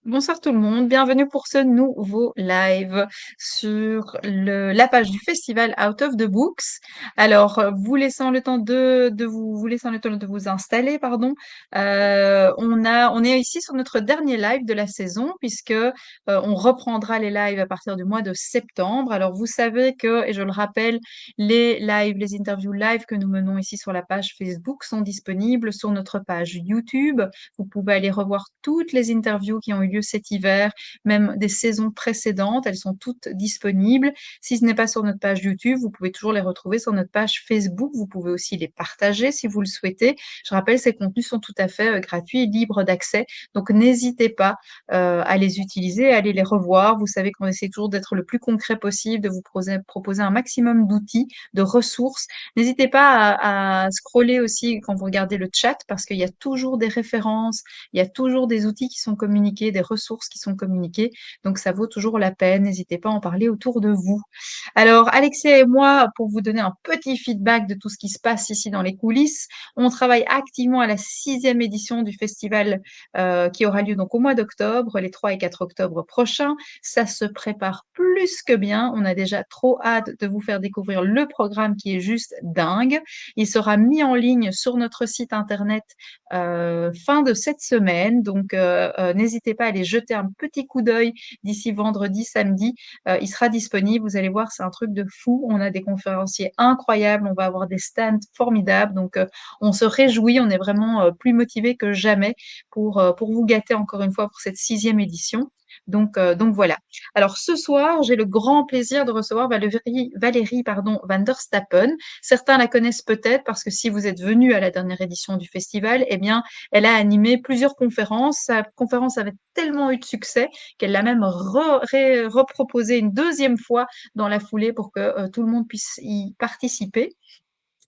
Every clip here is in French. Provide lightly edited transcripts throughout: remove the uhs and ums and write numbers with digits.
Bonsoir tout le monde, bienvenue pour ce nouveau live sur la page du festival Out of the Books. Alors, vous laissant le temps vous laissant le temps de vous installer, pardon. On est ici sur notre dernier live de la saison puisque on reprendra les lives à partir du mois de septembre. Alors, vous savez que, et je le rappelle, les lives, les interviews live que nous menons ici sur la page Facebook sont disponibles sur notre page YouTube. Vous pouvez aller revoir toutes les interviews qui ont eu lieu cet hiver, même des saisons précédentes. Elles sont toutes disponibles. Si ce n'est pas sur notre page YouTube, vous pouvez toujours les retrouver sur notre page Facebook. Vous pouvez aussi les partager si vous le souhaitez. Je rappelle, ces contenus sont tout à fait gratuits et libres d'accès. Donc, n'hésitez pas à les utiliser, à aller les revoir. Vous savez qu'on essaie toujours d'être le plus concret possible, de vous proposer un maximum d'outils, de ressources. N'hésitez pas à scroller aussi quand vous regardez le chat parce qu'il y a toujours des références, il y a toujours des outils qui sont communiqués, des ressources qui sont communiquées. Donc, ça vaut toujours la peine. N'hésitez pas à en parler autour de vous. Alors, Alexia et moi, pour vous donner un petit feedback de tout ce qui se passe ici dans les coulisses, on travaille activement à la 6e édition du festival qui aura lieu donc au mois d'octobre, les 3 et 4 octobre prochains. Ça se prépare plus que bien. On a déjà trop hâte de vous faire découvrir le programme qui est juste dingue. Il sera mis en ligne sur notre site internet fin de cette semaine. Donc, n'hésitez pas à aller jeter un petit coup d'œil d'ici vendredi, samedi. Il sera disponible. Vous allez voir, c'est un truc de fou. On a des conférenciers incroyables. On va avoir des stands formidables. Donc, on se réjouit. On est vraiment plus motivés que jamais pour vous gâter encore une fois pour cette 6e édition. Donc voilà. Alors ce soir, j'ai le grand plaisir de recevoir Valérie Van der Stappen. Certains la connaissent peut-être parce que si vous êtes venu à la dernière édition du festival, eh bien, elle a animé plusieurs conférences. Sa conférence avait tellement eu de succès qu'elle l'a même reproposée une deuxième fois dans la foulée pour que tout le monde puisse y participer.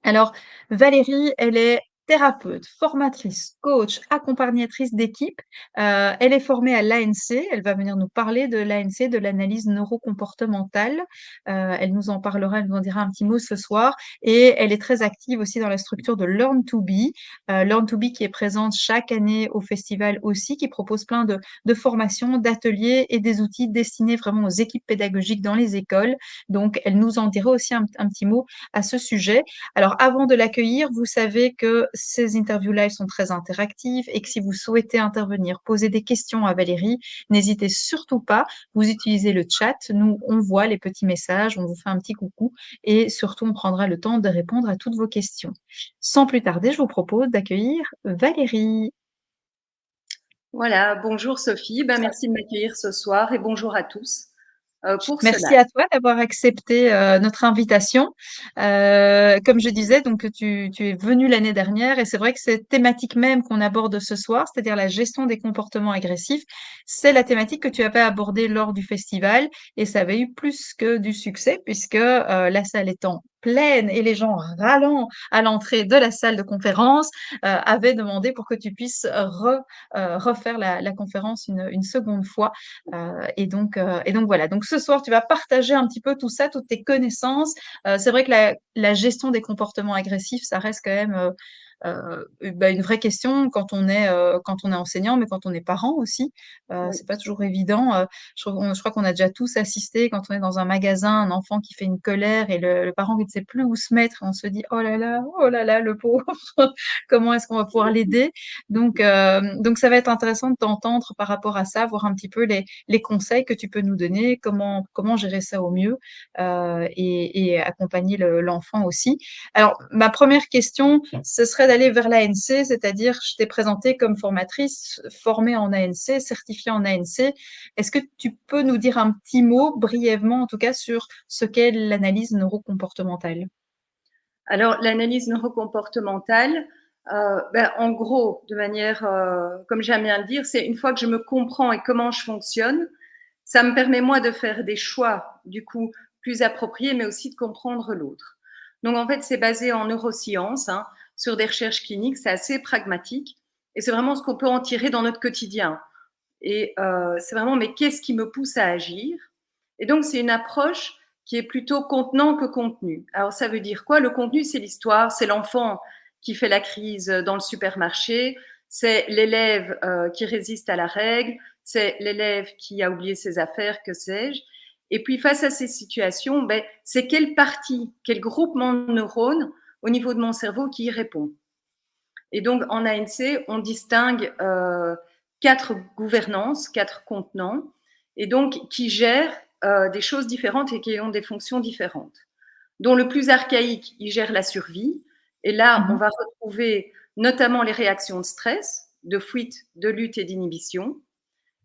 Alors, Valérie, elle est thérapeute, formatrice, coach, accompagnatrice d'équipe. Elle est formée à l'ANC. Elle va venir nous parler de l'ANC, de l'analyse neurocomportementale. Elle nous en parlera, elle nous en dira un petit mot ce soir. Et elle est très active aussi dans la structure de Learn to Be. Learn to Be qui est présente chaque année au festival aussi, qui propose plein de formations, d'ateliers et des outils destinés vraiment aux équipes pédagogiques dans les écoles. Donc, elle nous en dira aussi un petit mot à ce sujet. Alors, avant de l'accueillir, vous savez que ces interviews live sont très interactives et que si vous souhaitez intervenir, poser des questions à Valérie, n'hésitez surtout pas. Vous utilisez le chat. Nous, on voit les petits messages, on vous fait un petit coucou et surtout, on prendra le temps de répondre à toutes vos questions. Sans plus tarder, je vous propose d'accueillir Valérie. Voilà, bonjour Sophie, merci de m'accueillir ce soir et bonjour à tous pour ce Merci live. à toi d'avoir accepté notre invitation. Comme je disais, donc tu es venu l'année dernière et c'est vrai que cette thématique même qu'on aborde ce soir, c'est-à-dire la gestion des comportements agressifs, c'est la thématique que tu avais abordée lors du festival et ça avait eu plus que du succès puisque la salle étant pleine et les gens râlant à l'entrée de la salle de conférence avaient demandé pour que tu puisses refaire la conférence une seconde fois. Et donc voilà. Donc ce soir, tu vas partager un petit peu tout ça, toutes tes connaissances. C'est vrai que la gestion des comportemements agressifs, ça reste quand même une vraie question quand on est enseignant, mais quand on est parent aussi. Oui. C'est pas toujours évident. Je crois qu'on a déjà tous assisté quand on est dans un magasin, un enfant qui fait une colère et le parent qui ne sait plus où se mettre. Et on se dit oh là là, le pauvre. Comment est-ce qu'on va pouvoir l'aider? Donc ça va être intéressant de t'entendre par rapport à ça, voir un petit peu les conseils que tu peux nous donner, comment gérer ça au mieux et accompagner l'enfant aussi. Alors, ma première question, ce serait d'aller vers l'ANC, c'est-à-dire je t'ai présentée comme formatrice, formée en ANC, certifiée en ANC. Est-ce que tu peux nous dire un petit mot, brièvement en tout cas, sur ce qu'est l'analyse neurocomportementale? Alors l'analyse neurocomportementale, en gros, de manière, comme j'aime bien le dire, c'est une fois que je me comprends et comment je fonctionne, ça me permet moi de faire des choix du coup plus appropriés, mais aussi de comprendre l'autre. Donc en fait, c'est basé en neurosciences, hein, sur des recherches cliniques, c'est assez pragmatique et c'est vraiment ce qu'on peut en tirer dans notre quotidien. Et c'est vraiment, mais qu'est-ce qui me pousse à agir? Et donc, c'est une approche qui est plutôt contenant que contenu. Alors, ça veut dire quoi? Le contenu, c'est l'histoire, c'est l'enfant qui fait la crise dans le supermarché, c'est l'élève qui résiste à la règle, c'est l'élève qui a oublié ses affaires, que sais-je. Et puis face à ces situations, ben, c'est quelle partie, quel groupement de neurones au niveau de mon cerveau qui y répond. Et donc en ANC, on distingue 4 gouvernances, 4 contenants, et donc qui gèrent des choses différentes et qui ont des fonctions différentes. Dont le plus archaïque, il gère la survie. Et là, on Mhm. va retrouver notamment les réactions de stress, de fuite, de lutte et d'inhibition.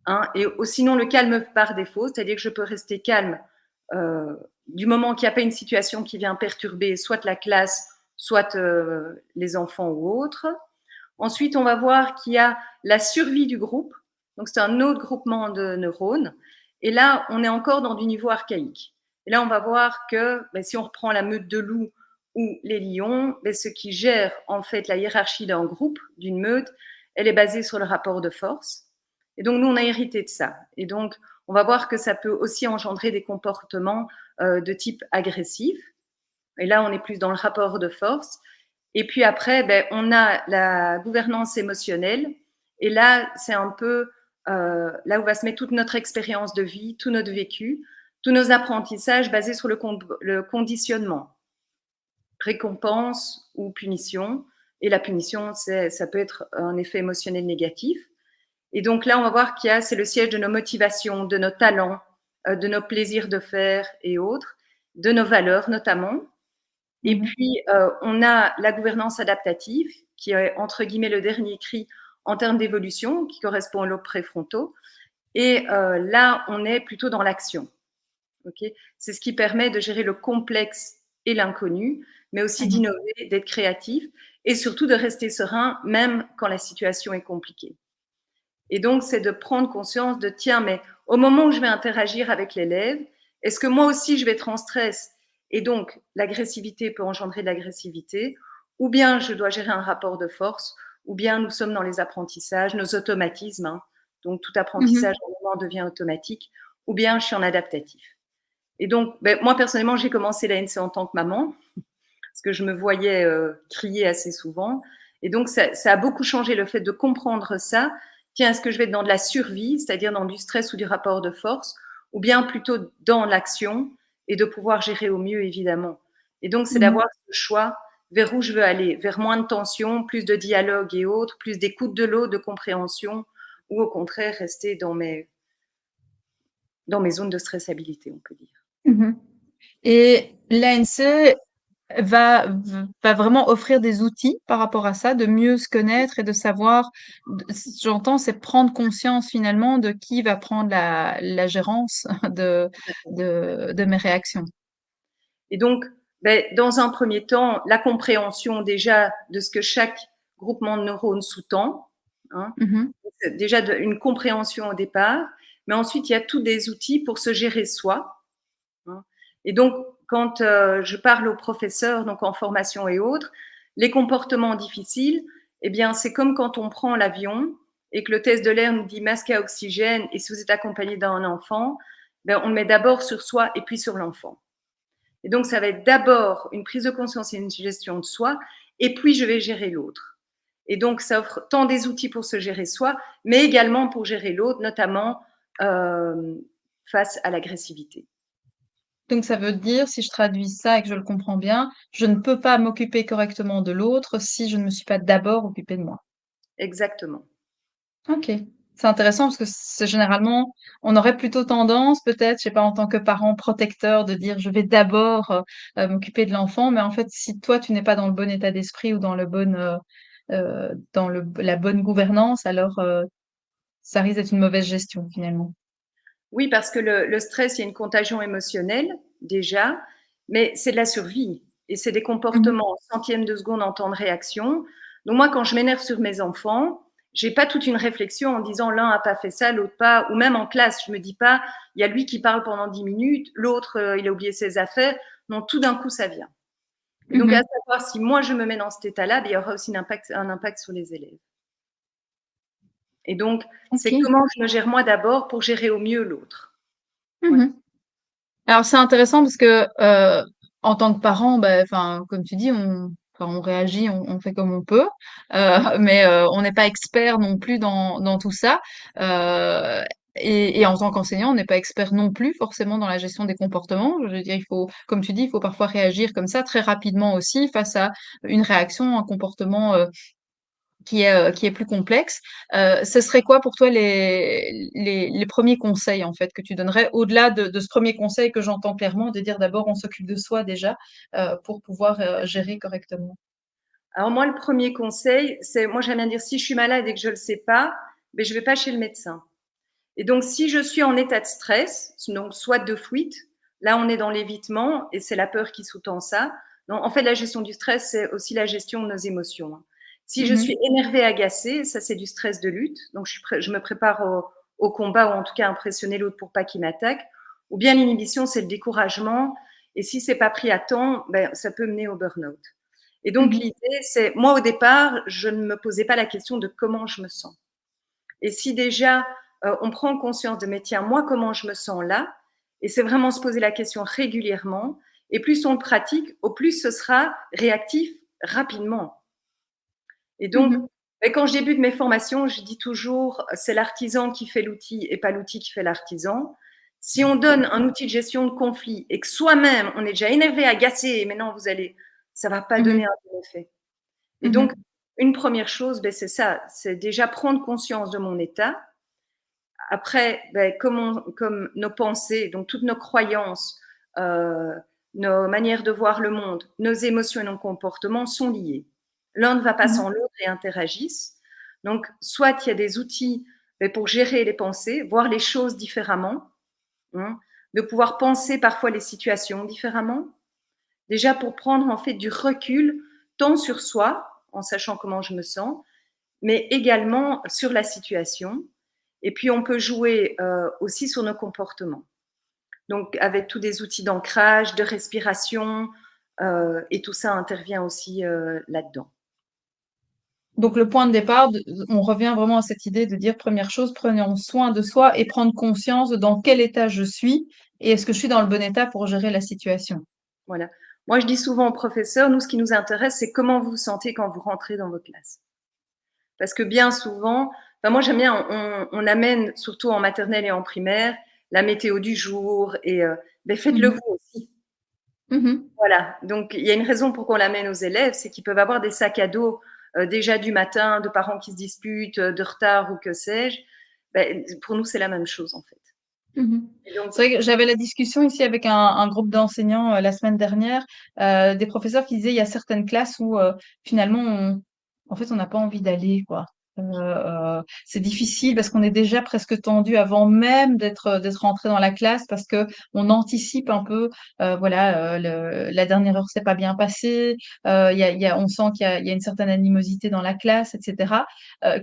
Hein, et sinon, le calme par défaut, c'est-à-dire que je peux rester calme du moment qu'il n'y a pas une situation qui vient perturber soit la classe, soit les enfants ou autres. Ensuite, on va voir qu'il y a la survie du groupe. Donc, c'est un autre groupement de neurones. Et là, on est encore dans du niveau archaïque. Et là, on va voir que ben, si on reprend la meute de loups ou les lions, ben, ce qui gère en fait la hiérarchie d'un groupe, d'une meute, elle est basée sur le rapport de force. Et donc, nous, on a hérité de ça. Et donc, on va voir que ça peut aussi engendrer des comportements de type agressif. Et là, on est plus dans le rapport de force. Et puis après, ben, on a la gouvernance émotionnelle. Et là, c'est un peu là où va se mettre toute notre expérience de vie, tout notre vécu, tous nos apprentissages basés sur le conditionnement, récompense ou punition. Et la punition, ça peut être un effet émotionnel négatif. Et donc là, on va voir qu'il y a, c'est le siège de nos motivations, de nos talents, de nos plaisirs de faire et autres, de nos valeurs notamment. Et Mhm. puis, on a la gouvernance adaptative, qui est entre guillemets le dernier cri en termes d'évolution, qui correspond aux lobes préfrontaux. Et là, on est plutôt dans l'action. Okay, c'est ce qui permet de gérer le complexe et l'inconnu, mais aussi Mhm. d'innover, d'être créatif et surtout de rester serein, même quand la situation est compliquée. Et donc, c'est de prendre conscience de, tiens, mais au moment où je vais interagir avec l'élève, est-ce que moi aussi je vais être en stress et donc l'agressivité peut engendrer de l'agressivité, ou bien je dois gérer un rapport de force, ou bien nous sommes dans les apprentissages, nos automatismes, hein, donc tout apprentissage Mhm. à un moment devient automatique, ou bien je suis en adaptatif. Et donc, ben, moi personnellement, j'ai commencé l'ANC en tant que maman, parce que je me voyais crier assez souvent. Et donc, ça a beaucoup changé le fait de comprendre ça. Tiens, est-ce que je vais être dans de la survie, c'est-à-dire dans du stress ou du rapport de force, ou bien plutôt dans l'action et de pouvoir gérer au mieux, évidemment. Et donc, c'est Mhm. d'avoir ce choix vers où je veux aller, vers moins de tension, plus de dialogue et autres, plus d'écoute de l'autre, de compréhension, ou au contraire, rester dans mes zones de stressabilité, on peut dire. Mhm. Et l'ANC va, va vraiment offrir des outils par rapport à ça, de mieux se connaître et de savoir, j'entends, c'est prendre conscience finalement de qui va prendre la gérance de mes réactions. Et donc, ben, dans un premier temps, la compréhension déjà de ce que chaque groupement de neurones sous-tend, hein, Mhm. déjà une compréhension au départ, mais ensuite il y a tous des outils pour se gérer soi. Hein. Et donc, quand je parle aux professeurs, donc en formation et autres, les comportements difficiles, eh bien, c'est comme quand on prend l'avion et que le test de l'air nous dit masque à oxygène et si vous êtes accompagné d'un enfant, ben, on le met d'abord sur soi et puis sur l'enfant. Et donc, ça va être d'abord une prise de conscience et une gestion de soi, et puis je vais gérer l'autre. Et donc, ça offre tant des outils pour se gérer soi, mais également pour gérer l'autre, notamment euh, face à l'agressivité. Donc ça veut dire, si je traduis ça et que je le comprends bien, je ne peux pas m'occuper correctement de l'autre si je ne me suis pas d'abord occupée de moi. Exactement. Ok, c'est intéressant parce que c'est généralement, on aurait plutôt tendance, peut-être, je sais pas, en tant que parent protecteur, de dire je vais d'abord m'occuper de l'enfant, mais en fait, si toi tu n'es pas dans le bon état d'esprit ou dans le bon, dans la bonne gouvernance, alors ça risque d'être une mauvaise gestion finalement. Oui, parce que le stress, il y a une contagion émotionnelle déjà, mais c'est de la survie et c'est des Mhm. comportements centièmes de seconde en temps de réaction. Donc moi, quand je m'énerve sur mes enfants, j'ai pas toute une réflexion en disant l'un a pas fait ça, l'autre pas, ou même en classe, je me dis pas il y a lui qui parle pendant 10 minutes, l'autre il a oublié ses affaires. Non, tout d'un coup ça vient. Et donc à Mhm. savoir si moi je me mets dans cet état-là, ben, il y aura aussi un impact sur les élèves. Et donc Ok. c'est comment je me gère moi d'abord pour gérer au mieux l'autre. Ouais. Mhm. Alors c'est intéressant parce que en tant que parent, ben, enfin comme tu dis, enfin, on réagit, on fait comme on peut, mais on n'est pas expert non plus dans tout ça. Et en tant qu'enseignant, on n'est pas expert non plus forcément dans la gestion des comportements. Je veux dire, il faut, comme tu dis, il faut parfois réagir comme ça très rapidement aussi face à une réaction, un comportement qui est plus complexe. Ce serait quoi pour toi les premiers conseils en fait que tu donnerais au-delà de ce premier conseil que j'entends clairement, de dire d'abord on s'occupe de soi déjà pour pouvoir gérer correctement. Alors moi, le premier conseil, c'est, moi j'aime bien dire, si je suis malade et que je ne le sais pas, ben, je ne vais pas chez le médecin. Et donc, si je suis en état de stress, donc soit de fuite, là on est dans l'évitement et c'est la peur qui sous-tend ça. Donc, en fait, la gestion du stress, c'est aussi la gestion de nos émotions, hein. Si je suis Mhm, énervée, agacée, ça c'est du stress de lutte. Donc, je me prépare au combat ou en tout cas à impressionner l'autre pour pas qu'il m'attaque. Ou bien l'inhibition, c'est le découragement. Et si c'est pas pris à temps, ben, ça peut mener au burn-out. Et donc, mhm, l'idée, c'est, moi au départ, je ne me posais pas la question de comment je me sens. Et si déjà on prend conscience de, mais tiens, moi, comment je me sens là, et c'est vraiment se poser la question régulièrement, et plus on le pratique, au plus ce sera réactif rapidement. Et donc, mhm, quand je débute mes formations, je dis toujours, c'est l'artisan qui fait l'outil et pas l'outil qui fait l'artisan. Si on donne un outil de gestion de conflit et que soi-même, on est déjà énervé, agacé, mais non, ça va pas donner mhm, un bon effet. Et donc, mhm, une première chose, ben, c'est ça, c'est déjà prendre conscience de mon état. Après, ben, comme nos pensées, donc toutes nos croyances, euh, nos manières de voir le monde, nos émotions et nos comportements sont liés. L'un ne va pas mhm, sans l'autre et interagissent. Donc, soit il y a des outils ben, pour gérer les pensées, voir les choses différemment, hein, de pouvoir penser parfois les situations différemment, déjà pour prendre en fait du recul tant sur soi, en sachant comment je me sens, mais également sur la situation. Et puis, on peut jouer aussi sur nos comportements. Donc, avec tous des outils d'ancrage, de respiration, et tout ça intervient aussi là-dedans. Donc le point de départ, on revient vraiment à cette idée de dire première chose, prenons soin de soi et prendre conscience de dans quel état je suis et est-ce que je suis dans le bon état pour gérer la situation. Voilà. Moi, je dis souvent aux professeurs, nous, ce qui nous intéresse, c'est comment vous vous sentez quand vous rentrez dans votre classe. Parce que bien souvent, enfin, moi, j'aime bien, on amène, surtout en maternelle et en primaire, la météo du jour et ben, faites-le Mhm. vous aussi. Mhm. Voilà, donc il y a une raison pour qu'on l'amène aux élèves, c'est qu'ils peuvent avoir des sacs à dos déjà du matin, de parents qui se disputent, de retard ou que sais-je. Ben, pour nous, c'est la même chose en fait. Mhm. Et donc, C'est vrai que j'avais la discussion ici avec un groupe d'enseignants la semaine dernière, des professeurs qui disaient il y a certaines classes où finalement en fait on n'a pas envie d'aller quoi. C'est difficile parce qu'on est déjà presque tendu avant même d'être rentré dans la classe parce que on anticipe un peu voilà la dernière heure s'est pas bien passée, on sent il y a une certaine animosité dans la classe, etc.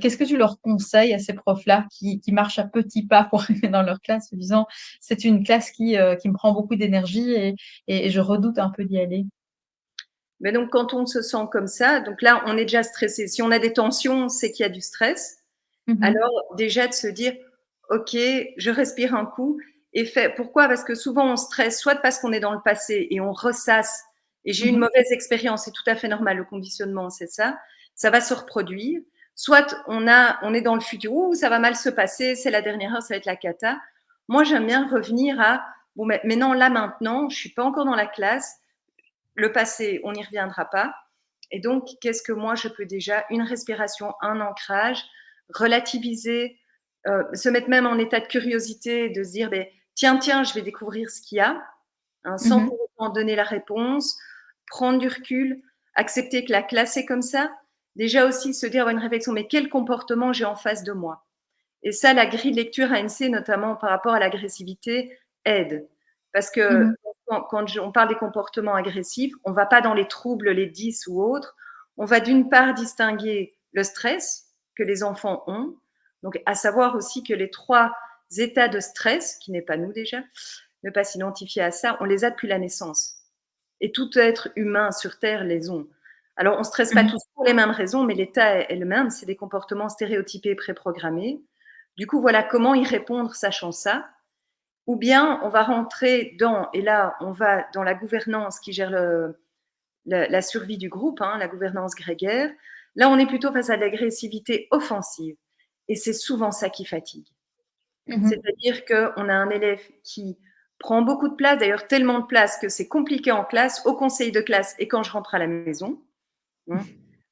Qu'est-ce que tu leur conseilles à ces profs-là qui marchent à petits pas pour arriver dans leur classe en disant c'est une classe qui me prend beaucoup d'énergie et je redoute un peu d'y aller. mais donc, quand on se sent comme ça, donc là, on est déjà stressé. Si on a des tensions, c'est qu'il y a du stress. Mhm, Alors, déjà de se dire, OK, je respire un coup et fait. Pourquoi? Parce que souvent, on stresse, soit parce qu'on est dans le passé et on ressasse. Et j'ai eu une mhm, mauvaise expérience, c'est tout à fait normal, le conditionnement, c'est ça. Ça va se reproduire. Soit on est dans le futur, ouh, ça va mal se passer, c'est la dernière heure, ça va être la cata. Moi, j'aime bien revenir à, bon, mais non, là maintenant, je suis pas encore dans la classe. Le passé, on n'y reviendra pas. Et donc, qu'est-ce que moi, je peux déjà, une respiration, un ancrage, relativiser, se mettre même en état de curiosité, de se dire, ben, tiens, je vais découvrir ce qu'il y a, hein, sans mhm, pour autant donner la réponse, prendre du recul, accepter que la classe est comme ça. Déjà aussi se dire, avoir une réflexion, mais quel comportement j'ai en face de moi? Et ça, la grille de lecture ANC, notamment par rapport à l'agressivité, aide. Parce que mhm, quand on parle des comportements agressifs, on ne va pas dans les troubles, les 10 ou autres. On va d'une part distinguer le stress que les enfants ont, donc à savoir aussi que les trois états de stress, qui n'est pas nous déjà, ne pas s'identifier à ça, on les a depuis la naissance. Et tout être humain sur Terre les ont. Alors, on ne stresse pas mhm, tous pour les mêmes raisons, mais l'état est le même, c'est des comportements stéréotypés, préprogrammés. Du coup, voilà comment y répondre sachant ça. Ou bien on va rentrer dans, et là on va dans la gouvernance qui gère la survie du groupe, hein, la gouvernance grégaire. Là, on est plutôt face à l'agressivité offensive. Et c'est souvent ça qui fatigue. Mmh. C'est-à-dire qu'on a un élève qui prend beaucoup de place, d'ailleurs tellement de place que c'est compliqué en classe, au conseil de classe et quand je rentre à la maison, hein,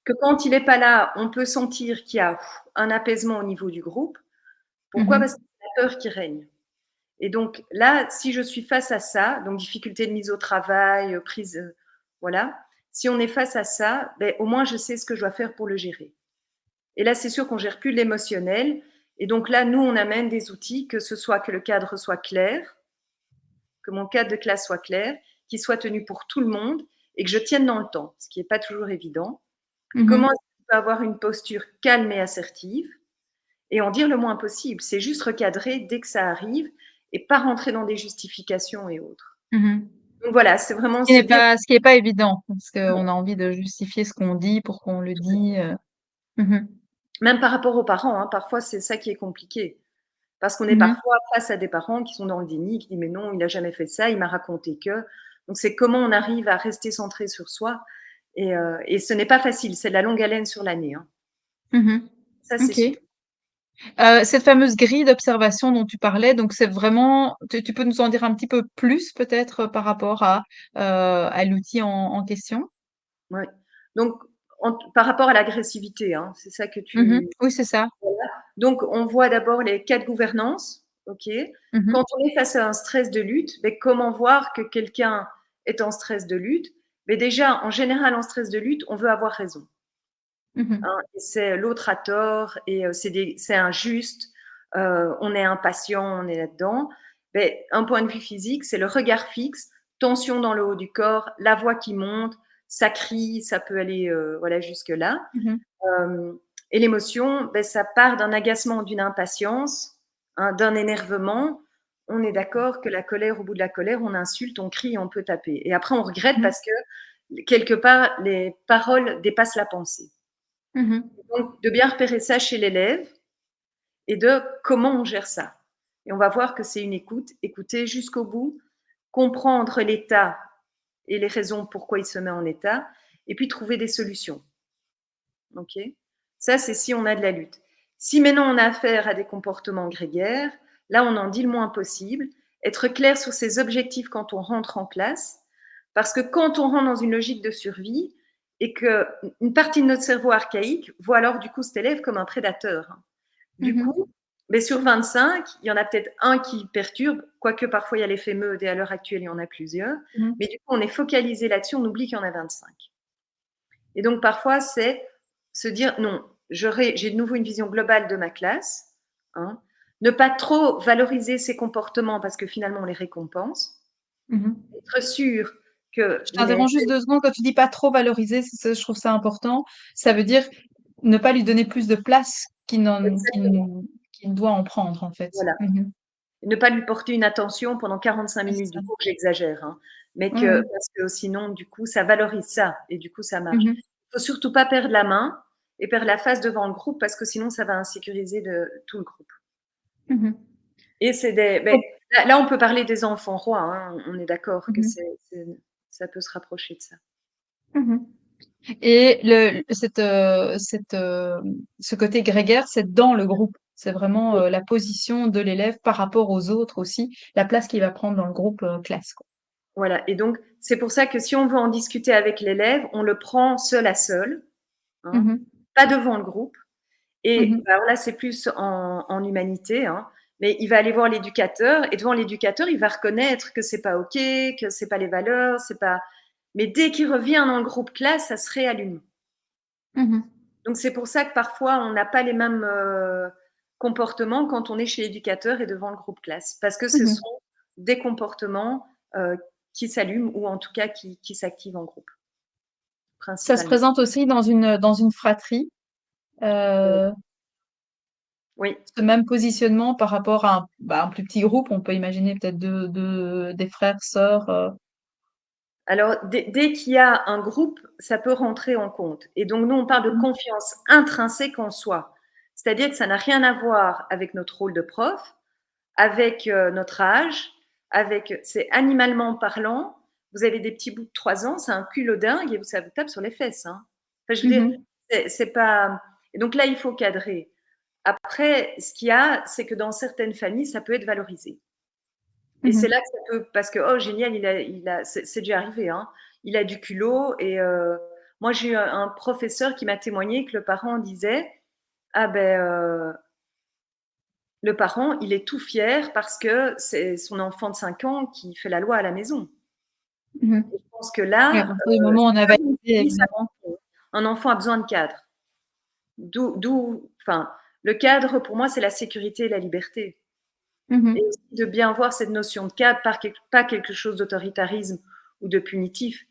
que quand il n'est pas là, on peut sentir qu'il y a un apaisement au niveau du groupe. Pourquoi? Parce Mmh. que c'est la peur qui règne. Et donc là, si je suis face à ça, donc difficulté de mise au travail, prise, voilà, si on est face à ça, ben, au moins je sais ce que je dois faire pour le gérer. Et là, c'est sûr qu'on gère plus l'émotionnel. Et donc là, nous, on amène des outils, que ce soit que le cadre soit clair, que mon cadre de classe soit clair, qu'il soit tenu pour tout le monde et que je tienne dans le temps, ce qui n'est pas toujours évident. Comment Mmh. est-ce qu'on peut avoir une posture calme et assertive et en dire le moins possible. C'est juste recadrer dès que ça arrive et pas rentrer dans des justifications et autres. Mmh. Donc voilà, c'est vraiment Ce qui se n'est dire pas ce qui est pas évident, parce qu'on a envie de justifier ce qu'on dit, pourquoi on le dit, Mmh. même par rapport aux parents, hein, parfois c'est ça qui est compliqué. Parce qu'on est Mmh. parfois face à des parents qui sont dans le déni, qui disent mais non, il n'a jamais fait ça, il m'a raconté que. Donc c'est comment on arrive à rester centré sur soi. Et ce n'est pas facile, c'est de la longue haleine sur l'année, hein. Mmh. Ça, c'est sûr. OK. Cette fameuse grille d'observation dont tu parlais, donc c'est vraiment tu peux nous en dire un petit peu plus peut-être, par rapport à l'outil en question? Ouais. Donc, par rapport à l'agressivité, hein, c'est ça que Mmh. tu. Oui, c'est ça. Donc, on voit d'abord les cas de gouvernance. OK. Mmh. Quand on est face à un stress de lutte, mais comment voir que quelqu'un est en stress de lutte? Mais déjà, en général, en stress de lutte, on veut avoir raison. Mmh. Hein, et c'est l'autre a tort et c'est injuste. On est impatient, on est là-dedans. Mais un point de vue physique, c'est le regard fixe, tension dans le haut du corps, la voix qui monte, ça crie, ça peut aller voilà jusque là. Mmh. Euh, et l'émotion, ben, ça part d'un agacement, d'une impatience, hein, d'un énervement. On est d'accord que la colère, au bout de la colère, on insulte, on crie, on peut taper. Et après, on regrette Mmh. parce que quelque part, les paroles dépassent la pensée. Mmh. Donc, de bien repérer ça chez l'élève et de comment on gère ça. Et on va voir que c'est une écoute, écouter jusqu'au bout, comprendre l'état et les raisons pourquoi il se met en état, et puis trouver des solutions. Ok. Ça, c'est si on a de la lutte. Si maintenant on a affaire à des comportements grégaires, là, on en dit le moins possible. Être clair sur ses objectifs quand on rentre en classe, parce que quand on rentre dans une logique de survie et qu'une partie de notre cerveau archaïque voit alors du coup cet élève comme un prédateur. Du Mmh. coup, mais sur 25, il y en a peut-être un qui perturbe, quoique parfois il y a l'effet meute et à l'heure actuelle, il y en a plusieurs. Mmh. Mais du coup, on est focalisé là-dessus, on oublie qu'il y en a 25. Et donc parfois, c'est se dire non, j'ai de nouveau une vision globale de ma classe. Hein, ne pas trop valoriser ses comportements parce que finalement, on les récompense. Mmh. Être sûr que Je les. t'interromps juste 2 secondes. Quand tu dis pas trop valoriser, c'est ça, je trouve ça important. Ça veut dire ne pas lui donner plus de place Exactement. qu'il doit en prendre, en fait. Voilà. Mmh. Ne pas lui porter une attention pendant 45 Ouais, c'est minutes ça. du cours, j'exagère, hein, mais Ouais, ouais. parce que sinon, du coup, ça valorise ça et du coup, ça marche. Mmh. Il faut surtout pas perdre la main et perdre la face devant le groupe parce que sinon, ça va insécuriser tout le groupe. Mmh. Et c'est des. Donc Là, on peut parler des enfants rois, hein, on est d'accord que mmh. ça peut se rapprocher de ça. Mmh. Et ce côté grégaire, c'est dans le groupe. C'est vraiment, Oui. la position de l'élève par rapport aux autres aussi, la place qu'il va prendre dans le groupe, classe, quoi. Voilà. Et donc, c'est pour ça que si on veut en discuter avec l'élève, on le prend seul à seul, hein, Mmh. pas devant le groupe. Et Mmh. alors là, c'est plus en humanité, hein, mais il va aller voir l'éducateur et devant l'éducateur, il va reconnaître que c'est pas ok, que c'est pas les valeurs, c'est pas. Mais dès qu'il revient dans le groupe classe, ça se réallume. Mmh. Donc c'est pour ça que parfois on n'a pas les mêmes comportements quand on est chez l'éducateur et devant le groupe classe, parce que ce Mmh. sont des comportements qui s'allument ou en tout cas qui s'activent en groupe, Ça se principalement. présente aussi dans une fratrie, Oui. heu, Oui. ce même positionnement par rapport à un plus petit groupe. On peut imaginer peut-être des frères, sœurs, Alors, dès qu'il y a un groupe, ça peut rentrer en compte. Et donc, nous, on parle de Mmh. confiance intrinsèque en soi. C'est-à-dire que ça n'a rien à voir avec notre rôle de prof, avec notre âge, c'est animalement parlant. Vous avez des petits bouts de 3 ans, c'est un culot dingue et ça vous tape sur les fesses. Hein. Enfin, je veux dire, Mmh. c'est pas. Et donc là, il faut cadrer. Après, ce qu'il y a, c'est que dans certaines familles, ça peut être valorisé. Et c'est Mmh. là que ça peut, parce que, oh génial, c'est déjà arrivé, hein. Il a du culot et moi j'ai eu un professeur qui m'a témoigné que le parent disait, ah ben, le parent, il est tout fier parce que c'est son enfant de 5 ans qui fait la loi à la maison. Mmh. Et je pense que Oui, à là, partir du moment où on a c'est comme validé on dit, évidemment. un enfant a besoin de cadre. Enfin, le cadre pour moi, c'est la sécurité et la liberté. Mmh. Et aussi de bien voir cette notion de cadre, pas quelque chose d'autoritarisme ou de punitif.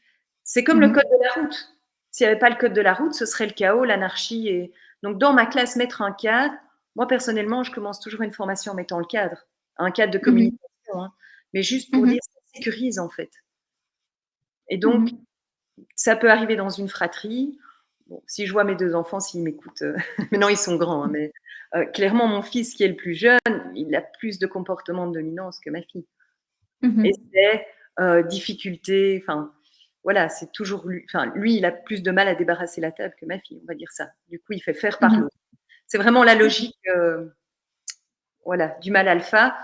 C'est comme le Mmh. code de la route. S'il n'y avait pas le code de la route, ce serait le chaos, l'anarchie. Et donc, dans ma classe, mettre un cadre, moi, personnellement, je commence toujours une formation en mettant le cadre, un cadre de Mmh. communication, hein, mais juste pour Mmh. dire ça sécurise, en fait. Et donc, Mmh. ça peut arriver dans une fratrie. Bon, si je vois mes 2 enfants, s'ils m'écoutent, maintenant ils sont grands, hein, mais clairement, mon fils qui est le plus jeune, il a plus de comportement de dominance que ma fille. Et Mmh. c'est difficulté, enfin, voilà, c'est toujours lui. Enfin, lui, il a plus de mal à débarrasser la table que ma fille, on va dire ça. Du coup, il fait faire par Mmh. l'autre. C'est vraiment la logique, voilà, du mal alpha.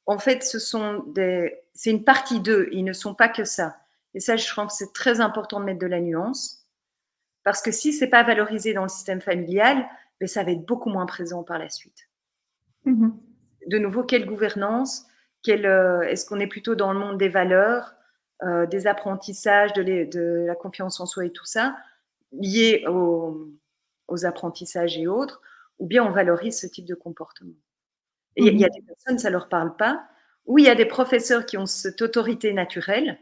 En fait, c'est une partie d'eux. Ils ne sont pas que ça. Et ça, je trouve que c'est très important de mettre de la nuance. Parce que si c'est pas valorisé dans le système familial, ben, ça va être beaucoup moins présent par la suite. Mmh. De nouveau, quelle gouvernance, est-ce qu'on est plutôt dans le monde des valeurs, des apprentissages, de la confiance en soi et tout ça, liés aux apprentissages et autres, ou bien on valorise ce type de comportement. Et il y a des Mmh. personnes, ça leur parle pas, ou il y a des professeurs qui ont cette autorité naturelle,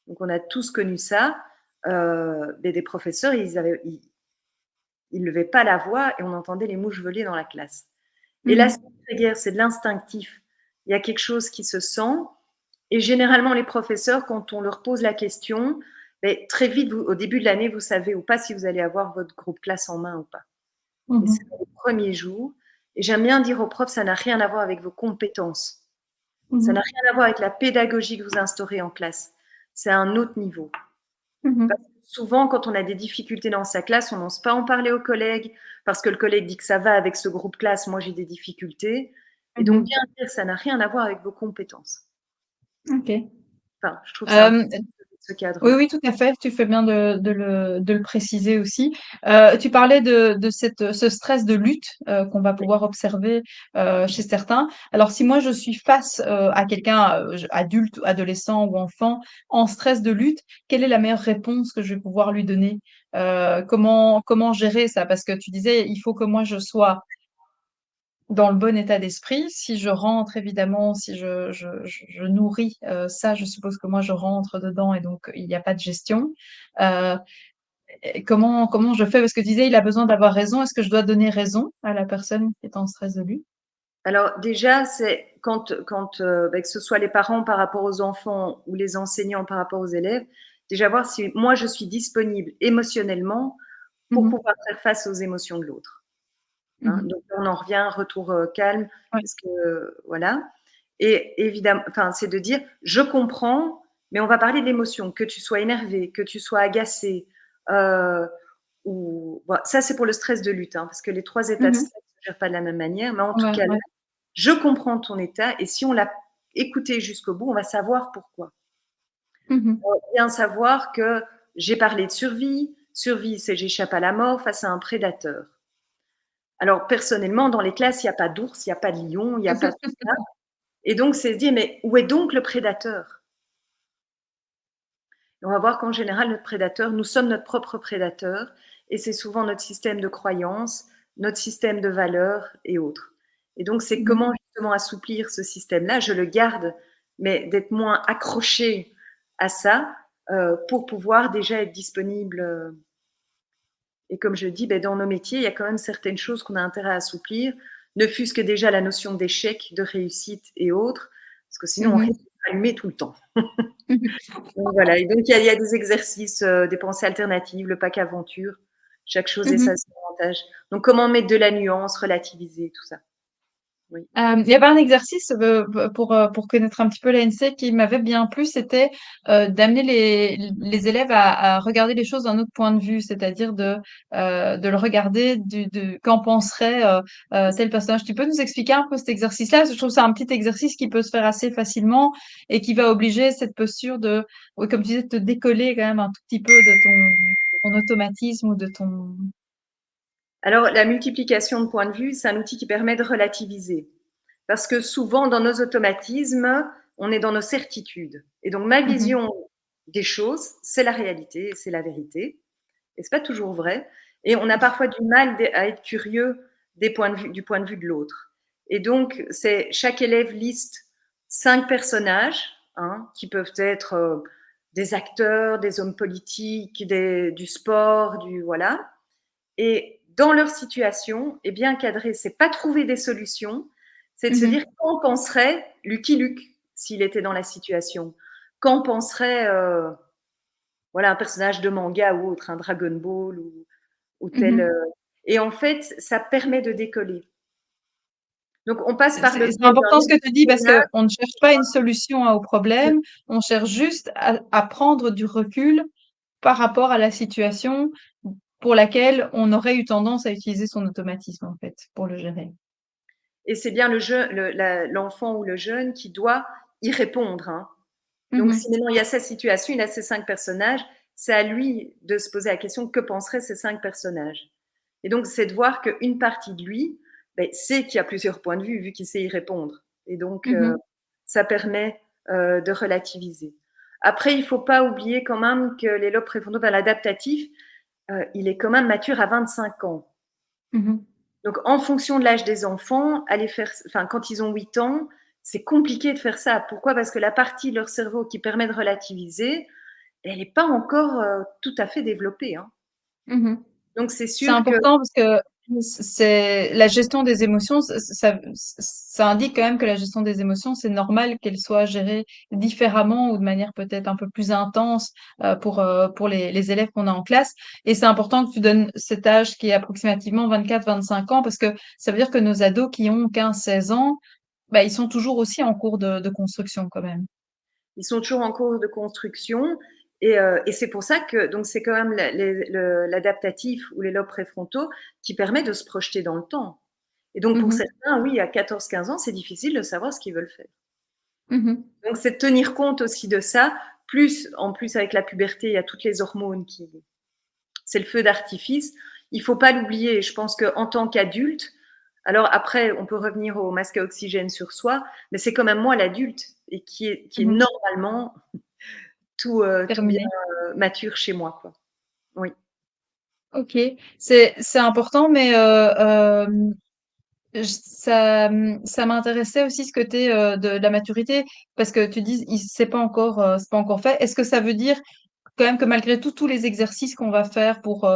donc on a tous connu ça, mais des professeurs, ils levaient pas la voix et on entendait les mouches voler dans la classe. Et là, Mmh. c'est guerre, c'est de l'instinctif. Il y a quelque chose qui se sent. Et généralement, les professeurs, quand on leur pose la question, ben, très vite, au début de l'année, vous savez ou pas si vous allez avoir votre groupe classe en main ou pas. Et c'est Mmh. les premiers jours. Et j'aime bien dire aux profs, ça n'a rien à voir avec vos compétences. Ça n'a Mmh. rien à voir avec la pédagogie que vous instaurez en classe. C'est à un autre niveau. Parce Mmh. que souvent, quand on a des difficultés dans sa classe, on n'ose pas en parler aux collègues parce que le collègue dit que ça va avec ce groupe classe, moi j'ai des difficultés. Et donc, Mmh. bien dire, ça n'a rien à voir avec vos compétences. OK. Enfin, je trouve ça important Hem ce Oui, cadre-là. oui, tout à fait, tu fais bien de le préciser aussi. Tu parlais de ce stress de lutte, qu'on va pouvoir observer, chez certains. Alors si moi je suis face, à quelqu'un, adulte, adolescent ou enfant en stress de lutte, quelle est la meilleure réponse que je vais pouvoir lui donner? Comment gérer ça? Parce que tu disais: «Il faut que moi je sois dans le bon état d'esprit». Si je rentre évidemment, si je nourris, ça, je suppose que moi je rentre dedans et donc il y a pas de gestion. Heu et comment je fais? Parce que tu disais: «Il a besoin d'avoir raison». Est-ce que je dois donner raison à la personne qui est en stress de lui? Alors déjà, c'est quand bah, que ce soit les parents par rapport aux enfants ou les enseignants par rapport aux élèves, déjà voir si moi je suis disponible émotionnellement Mmh pour mh. pouvoir faire face aux émotions de l'autre. Hein. Mmh. Donc on en revient, retour calme, Ouais. parce que voilà. Et évidemment, enfin, c'est de dire, je comprends, mais on va parler de l'émotion, que tu sois énervé, que tu sois agacé, euh, ou bon, ça c'est pour le stress de lutte, hein, parce que les 3 états de Mmh. stress ne se gèrent pas de la même manière, mais en tout Ouais, cas, là, ouais. je comprends ton état, et si on l'a écouté jusqu'au bout, on va savoir pourquoi. Mmh. On va bien savoir que j'ai parlé de survie. Survie, c'est j'échappe à la mort face à un prédateur. Alors personnellement, dans les classes, il n'y a pas d'ours, il n'y a pas de lion, il n'y a pas tout ça. Et donc, c'est se dire, mais où est donc le prédateur? Et on va voir qu'en général, notre prédateur, nous sommes notre propre prédateur, et c'est souvent notre système de croyances, notre système de valeurs et autres. Et donc, c'est Mmh. comment justement assouplir ce système-là, je le garde, mais d'être moins accroché à ça pour pouvoir déjà être disponible. Et comme je dis, ben, dans nos métiers, il y a quand même certaines choses qu'on a intérêt à assouplir, ne fût-ce que déjà la notion d'échec, de réussite et autres, parce que sinon on Mmh. risque d'être allumé tout le temps. Mmh. Donc voilà, et donc il y a des exercices, des pensées alternatives, le pack aventure, chaque chose et Mmh. sa avantage. Donc comment mettre de la nuance, relativiser, tout ça. Oui. Il y avait un exercice pour connaître un petit peu l'ANC qui m'avait bien plu, c'était d'amener les élèves à regarder les choses d'un autre point de vue, c'est-à-dire de le regarder qu'en penserait tel personnage. Tu peux nous expliquer un peu cet exercice-là? Je trouve ça un petit exercice qui peut se faire assez facilement et qui va obliger cette posture de, oui, comme tu disais, de te décoller quand même un tout petit peu de ton automatisme ou de ton... Alors, la multiplication de points de vue, c'est un outil qui permet de relativiser. Parce que souvent, dans nos automatismes, on est dans nos certitudes. Et donc, ma Mhm, vision des choses, c'est la réalité, c'est la vérité. Et c'est pas toujours vrai. Et on a parfois du mal à être curieux du point de vue de l'autre. Et donc, c'est chaque élève liste 5 personnages, hein, qui peuvent être des acteurs, des hommes politiques, du sport, du voilà. Et dans leur situation, et bien cadrer, c'est pas trouver des solutions, c'est de se dire mhm. qu'en penserait Lucky Luke s'il était dans la situation. Qu'en penserait voilà, un personnage de manga ou autre, un Dragon Ball ou tel. Mhm. Et en fait, ça permet de décoller. Donc, on passe par le C'est biais important ce d'un que tu dis parce personnage. qu'on ne cherche pas une solution au problème, on cherche juste à prendre du recul par rapport à la situation pour laquelle on aurait eu tendance à utiliser son automatisme, en fait, pour le gérer. Et c'est bien l'enfant ou le jeune qui doit y répondre, hein. Donc, si Mhm, maintenant il y a sa situation, il a ces 5 personnages, c'est à lui de se poser la question que penseraient ces 5 personnages. Et donc, c'est de voir qu'une partie de lui ben, sait qu'il y a plusieurs points de vue, vu qu'il sait y répondre. Et donc, mhm. ça permet de relativiser. Après, il ne faut pas oublier quand même que les lobes préfrontaux, ben, l'adaptatif, il est quand même mature à 25 ans. Mhm. Donc, en fonction de l'âge des enfants, aller faire, enfin, quand ils ont 8 ans, c'est compliqué de faire ça. Pourquoi? Parce que la partie de leur cerveau qui permet de relativiser, elle n'est pas encore tout à fait développée, hein. Mhm. Donc, c'est C'est sûr que important parce que c'est la gestion des émotions, ça indique quand même que la gestion des émotions, c'est normal qu'elle soit gérée différemment ou de manière peut-être un peu plus intense pour les élèves qu'on a en classe. Et c'est important que tu donnes cet âge qui est approximativement 24-25 ans parce que ça veut dire que nos ados qui ont 15-16 ans, bah, ils sont toujours aussi en cours de construction quand même. ils sont toujours en cours de construction. Et c'est pour ça que donc c'est quand même l'adaptatif ou les lobes préfrontaux qui permet de se projeter dans le temps. Et donc pour Mhm. certains, oui, à 14-15 ans, c'est difficile de savoir ce qu'ils veulent faire. Mhm. Donc c'est de tenir compte aussi de ça. Plus en plus avec la puberté, il y a toutes les hormones qui, c'est le feu d'artifice. Il faut pas l'oublier. Je pense qu'en tant qu'adulte, alors après, on peut revenir au masque à oxygène sur soi, mais c'est quand même moi l'adulte et qui est Mhm. normalement tout bien Terminé. mature chez moi, quoi. Oui. Ok, c'est important, mais ça m'intéressait aussi ce côté de la maturité parce que tu dis c'est pas encore fait. Est-ce que ça veut dire quand même que malgré tout tous les exercices qu'on va faire pour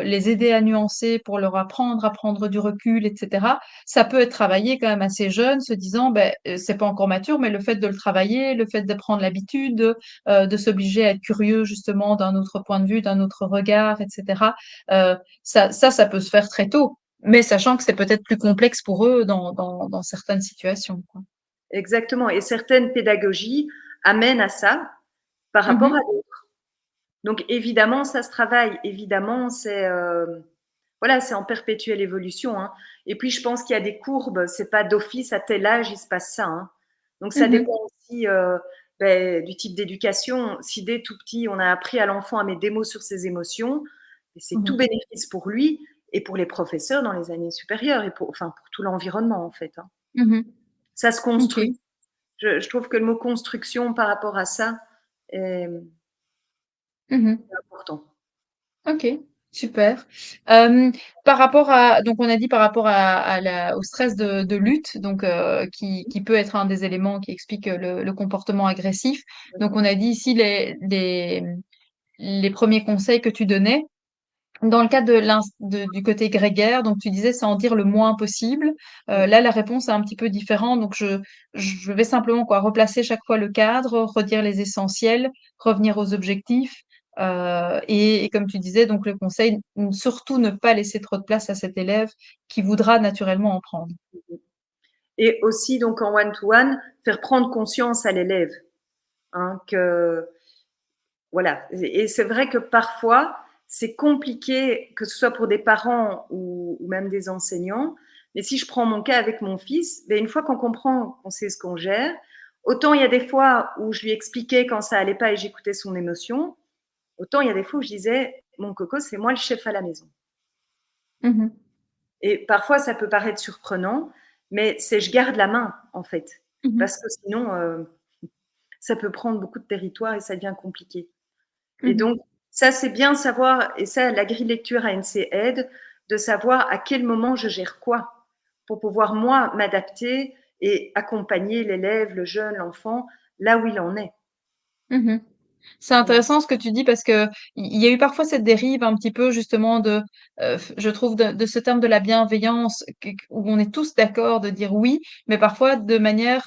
les aider à nuancer, pour leur apprendre à prendre du recul, etc. Ça peut être travaillé quand même assez jeune, se disant ben c'est pas encore mature, mais le fait de le travailler, le fait de prendre l'habitude, de s'obliger à être curieux justement d'un autre point de vue, d'un autre regard, etc. Ça peut se faire très tôt. Mais sachant que c'est peut-être plus complexe pour eux dans certaines situations, quoi. Exactement. Et certaines pédagogies amènent à ça par rapport à Mhm, d'autres. Donc évidemment, ça se travaille. Évidemment, c'est voilà, c'est en perpétuelle évolution, hein. Et puis je pense qu'il y a des courbes. C'est pas d'office à tel âge il se passe ça, hein. Donc ça mhm, dépend aussi ben, du type d'éducation. Si dès tout petit on a appris à l'enfant à mettre des mots sur ses émotions, c'est tout mhm, bénéfice pour lui et pour les professeurs dans les années supérieures et pour, enfin, pour tout l'environnement en fait, hein. mhm. Ça se Ok. construit. Je trouve que le mot construction par rapport à ça est Mhm. important. Ok, super. Euh, Par rapport à, donc on a dit par rapport au stress de lutte, donc qui peut être un des éléments qui explique le comportement agressif. Donc on a dit ici les premiers conseils que tu donnais. Dans le cas du côté grégaire, donc tu disais c'est en dire le moins possible. Oui. Là, la réponse est un petit peu différente. Donc je vais simplement quoi replacer chaque fois le cadre, redire les essentiels, revenir aux objectifs. Et comme tu disais, donc le conseil, surtout ne pas laisser trop de place à cet élève qui voudra naturellement en prendre. Et aussi, donc, en one-to-one, faire prendre conscience à l'élève, hein, que, voilà. Et c'est vrai que parfois, c'est compliqué, que ce soit pour des parents ou même des enseignants. Mais si je prends mon cas avec mon fils, ben, une fois qu'on comprend, qu'on sait ce qu'on gère, autant il y a des fois où je lui expliquais quand ça allait pas et j'écoutais son émotion, autant il y a des fois où je disais, mon coco, c'est moi le chef à la maison. Mmh. Et parfois, ça peut paraître surprenant, mais c'est je garde la main, en fait. Mmh. Parce que sinon, ça peut prendre beaucoup de territoire et ça devient compliqué. Et Mmh. donc, ça, c'est bien de savoir, et ça, la grille lecture ANC aide, de savoir à quel moment je gère quoi, pour pouvoir, moi, m'adapter et accompagner l'élève, le jeune, l'enfant, là où il en est. Mmh. C'est Voilà. intéressant ce que tu dis parce que il y a eu parfois cette dérive un petit peu justement de, je trouve de ce terme de la bienveillance où on est tous d'accord de dire oui, mais parfois de manière,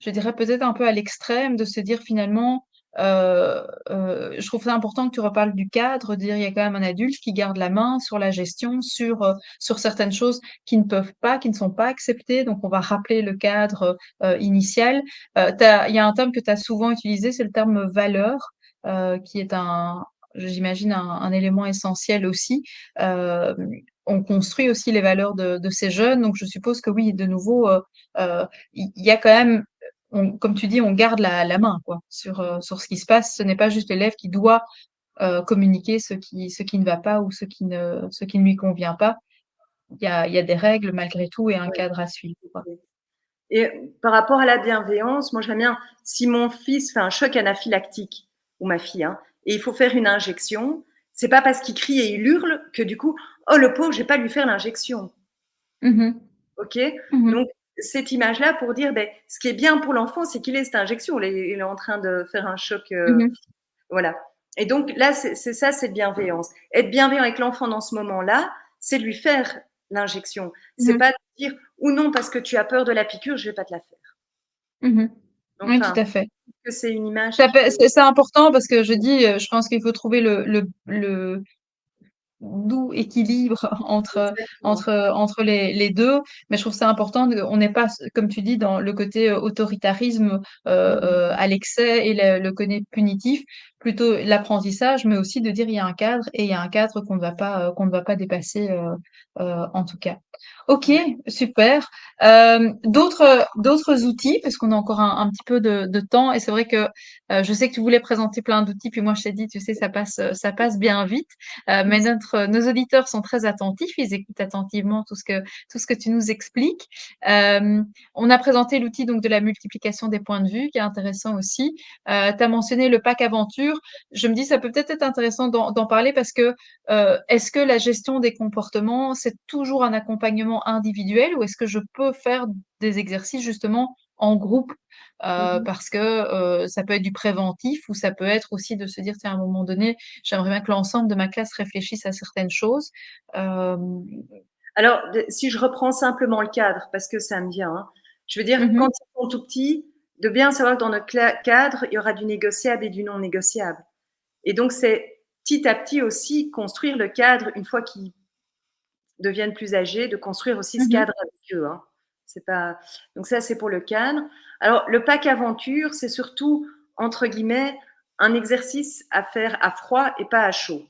je dirais peut-être un peu à l'extrême, de se dire finalement, je trouve ça important que tu reparles du cadre, de dire il y a quand même un adulte qui garde la main sur la gestion, sur certaines choses qui ne peuvent pas, qui ne sont pas acceptées, donc on va rappeler le cadre initial. Il y a un terme que tu as souvent utilisé, c'est le terme valeur, qui est j'imagine, un élément essentiel aussi. Euh, on construit aussi les valeurs de ces jeunes, donc je suppose que oui, de nouveau, il y a quand même, comme tu dis, on garde la main quoi, sur ce qui se passe. Ce n'est pas juste l'élève qui doit communiquer ce qui ne va pas ou ce qui ne lui convient pas. Il y a des règles malgré tout et un Ouais. cadre à suivre, quoi. Et par rapport à la bienveillance, moi j'aime bien, si mon fils fait un choc anaphylactique, ou ma fille, hein, et il faut faire une injection, c'est pas parce qu'il crie et il hurle que du coup, oh le pauvre, je vais pas lui faire l'injection. Mhm. Ok. Mhm. Donc cette image-là pour dire, ben, ce qui est bien pour l'enfant, c'est qu'il ait cette injection. Il est en train de faire un choc, Mhm. voilà. Et donc là, c'est ça, c'est bienveillance. Être bienveillant avec l'enfant dans ce moment-là, c'est de lui faire l'injection. C'est Mhm. pas de dire, ou non, parce que tu as peur de la piqûre, je vais pas te la faire. Mhm. Donc, Oui, tout enfin, à fait. que c'est une image Ça qui fait- peut. C'est important parce que je pense qu'il faut trouver le doux équilibre Exactement. entre les deux. Mais je trouve ça important, on n'est pas, comme tu dis, dans le côté autoritarisme à l'excès et le côté punitif, plutôt l'apprentissage, mais aussi de dire il y a un cadre et il y a un cadre qu'on ne va pas dépasser en tout cas. Ok, Ouais. super. D'autres outils, parce qu'on a encore un petit peu de temps, et c'est vrai que je sais que tu voulais présenter plein d'outils, puis moi je t'ai dit, tu sais, ça passe bien vite. Mais nos auditeurs sont très attentifs, ils écoutent attentivement tout ce que tu nous expliques. Euh, on a présenté l'outil donc de la multiplication des points de vue, qui est intéressant aussi. Tu as mentionné le pack aventure. Je me dis, ça peut peut-être être intéressant d'en parler parce que est-ce que la gestion des comportements, c'est toujours un accompagnement individuel ou est-ce que je peux faire des exercices justement en groupe Mhm. parce que ça peut être du préventif ou ça peut être aussi de se dire, tiens, à un moment donné, j'aimerais bien que l'ensemble de ma classe réfléchisse à certaines choses. Euh, Alors, si je reprends simplement le cadre, parce que ça me vient, hein, je veux dire, quand mhm, ils sont tout petits, de bien savoir que dans notre cadre, il y aura du négociable et du non négociable. Et donc, c'est petit à petit aussi construire le cadre une fois qu'ils deviennent plus âgés, de construire aussi ce mhm, cadre avec eux, hein. C'est pas. Donc ça, c'est pour le cadre. Alors, le pack aventure, c'est surtout, entre guillemets, un exercice à faire à froid et pas à chaud.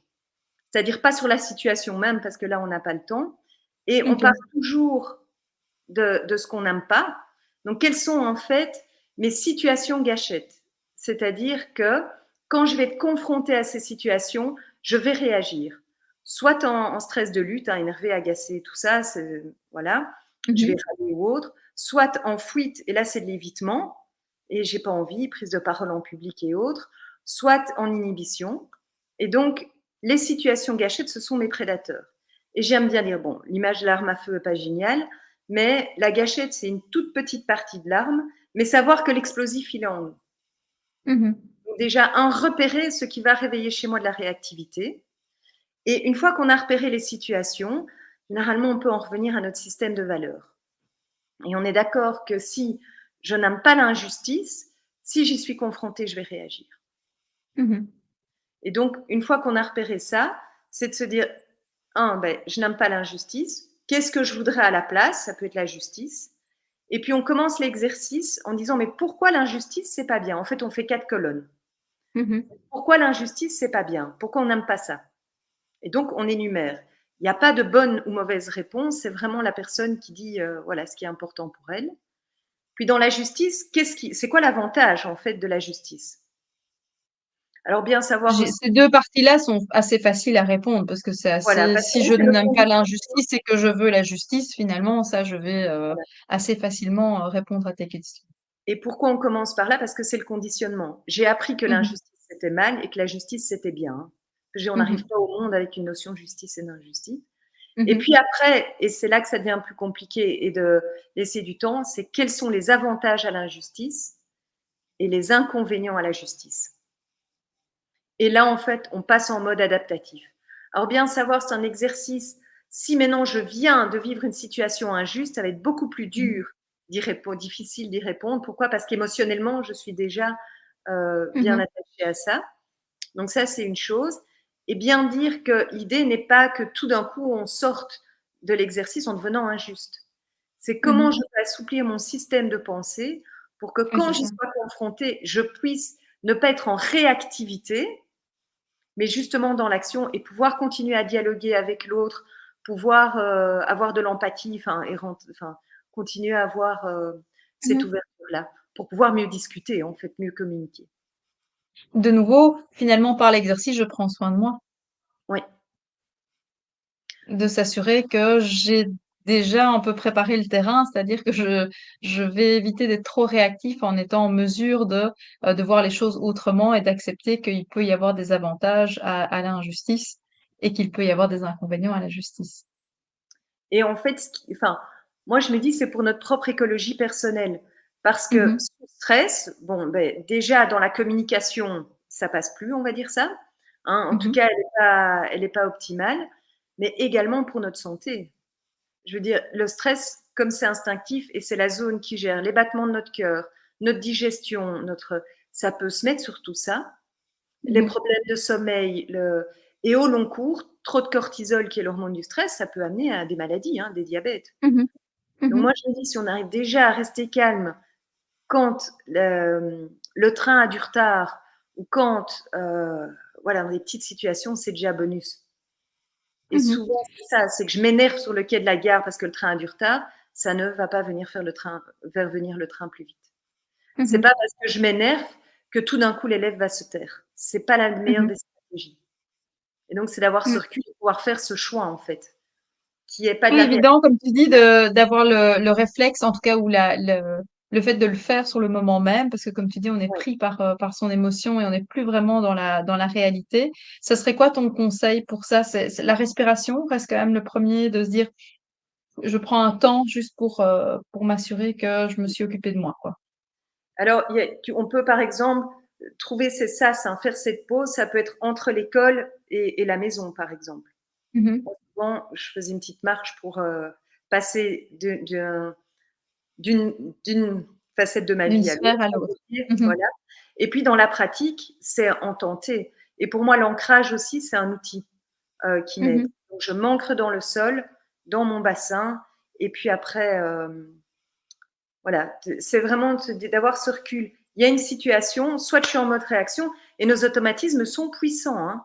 C'est-à-dire pas sur la situation même, parce que là, on n'a pas le temps. Et on part ok, toujours de ce qu'on n'aime pas. Donc, quelles sont en fait mes situations gâchettes? C'est-à-dire que quand je vais être confrontée à ces situations, je vais réagir. Soit en stress de lutte, hein, énervé, agacé, tout ça, voilà, je vais mhm, râler ou autre. Soit en fuite, et là c'est de l'évitement, et j'ai pas envie, prise de parole en public et autres. Soit en inhibition. Et donc, les situations gâchettes, ce sont mes prédateurs. Et j'aime bien dire, bon, l'image de l'arme à feu n'est pas géniale, mais la gâchette, c'est une toute petite partie de l'arme, mais savoir que l'explosif, il est en nous. mhm, Donc déjà, repérer ce qui va réveiller chez moi de la réactivité. Et une fois qu'on a repéré les situations, généralement, on peut en revenir à notre système de valeurs. Et on est d'accord que si je n'aime pas l'injustice, si j'y suis confrontée, je vais réagir. mhm, Et donc, une fois qu'on a repéré ça, c'est de se dire, ben, je n'aime pas l'injustice. Qu'est-ce que je voudrais à la place? Ça peut être la justice. Et puis on commence l'exercice en disant mais pourquoi l'injustice c'est pas bien? En fait, on fait 4 colonnes. Mmh. Pourquoi l'injustice c'est pas bien? Pourquoi on n'aime pas ça? Et donc on énumère. Il n'y a pas de bonne ou mauvaise réponse, c'est vraiment la personne qui dit voilà ce qui est important pour elle. Puis dans la justice, c'est quoi l'avantage en fait de la justice? Alors bien savoir aussi, Ces 2 parties-là sont assez faciles à répondre parce que c'est voilà, assez parce que si là je c'est le n'aime pas conditionnement. l'injustice et que je veux la justice, finalement, ça, je vais, assez facilement, répondre à tes questions. Et pourquoi on commence par là? Parce que c'est le conditionnement. J'ai appris que Mmh mh. l'injustice c'était mal et que la justice c'était bien. Hein. On Mmh mh. n'arrive pas au monde avec une notion de justice et d'injustice. Mmh Et mh. puis après, et c'est là que ça devient plus compliqué et de laisser du temps, c'est quels sont les avantages à l'injustice et les inconvénients à la justice. Et là, en fait, on passe en mode adaptatif. Alors bien savoir, c'est un exercice. Si maintenant je viens de vivre une situation injuste, ça va être beaucoup plus Mmh. dur d'y répondre, difficile d'y répondre. Pourquoi? Parce qu'émotionnellement, je suis déjà Mmh bien mh. attachée à ça. Donc ça, c'est une chose. Et bien dire que l'idée n'est pas que tout d'un coup, on sorte de l'exercice en devenant injuste. C'est Mmh comment mh. je peux assouplir mon système de pensée pour que Oui, c'est quand j'y ça. sois confrontée, je puisse ne pas être en réactivité, mais justement dans l'action et pouvoir continuer à dialoguer avec l'autre, pouvoir avoir de l'empathie, enfin, continuer à avoir Mmh cette mh. ouverture-là pour pouvoir mieux discuter, en fait, mieux communiquer. De nouveau, finalement, par l'exercice, je prends soin de moi. Oui. De s'assurer que j'ai déjà un peu préparé le terrain, c'est-à-dire que je vais éviter d'être trop réactif en étant en mesure de voir les choses autrement et d'accepter qu'il peut y avoir des avantages à l'injustice et qu'il peut y avoir des inconvénients à la justice. Et en fait, enfin, moi, je me dis, c'est pour notre propre écologie personnelle. Parce Mmh que mh. sous stress, bon, ben, déjà, dans la communication, ça passe plus, on va dire ça. Hein. En Mmh tout mh. cas, elle est pas optimale, mais également pour notre santé. Je veux dire, le stress, comme c'est instinctif et c'est la zone qui gère les battements de notre cœur, notre digestion, ça peut se mettre sur tout ça. Les Mmh mh. problèmes de sommeil, et au long cours, trop de cortisol, qui est l'hormone du stress, ça peut amener à des maladies, hein, des diabètes. Mmh mh. Mmh Donc mh. moi, je me dis, si on arrive déjà à rester calme quand le train a du retard ou quand, voilà, dans des petites situations, c'est déjà bonus. Et Mmh mh. souvent, c'est ça, c'est que je m'énerve sur le quai de la gare parce que le train a du retard, ça ne va pas faire venir le train plus vite. Mmh C'est mh. pas parce que je m'énerve que tout d'un coup l'élève va se taire. C'est pas la Mmh meilleure mh. des stratégies. Et donc, c'est d'avoir ce Mmh. recul et pouvoir faire ce choix, en fait, qui est pas de Oui, la réaction. évident, comme tu dis, de d'avoir le réflexe, en tout cas, ou le fait de le faire sur le moment même, parce que comme tu dis, on est Ouais. pris par son émotion et on n'est plus vraiment dans la réalité. Ça serait quoi ton conseil pour ça? C'est la respiration reste quand même le premier de se dire: «Je prends un temps juste pour m'assurer que je me suis occupée de moi», quoi. Alors, on peut, par exemple, trouver ses sas, hein, faire cette pause, ça peut être entre l'école et la maison, par exemple. Mmh mh. Souvent, je faisais une petite marche pour passer d'une facette de ma D'une vie à sphère l'autre, à on l'autre. peut dire, Mmh mh. voilà. Et puis dans la pratique, c'est en tenter. Et pour moi, l'ancrage aussi, c'est un outil qui Mmh m'aide. mh. Donc je m'ancre dans le sol, dans mon bassin, et puis après, voilà, c'est vraiment d'avoir ce recul. Il y a une situation, soit je suis en mode réaction, et nos automatismes sont puissants. Hein.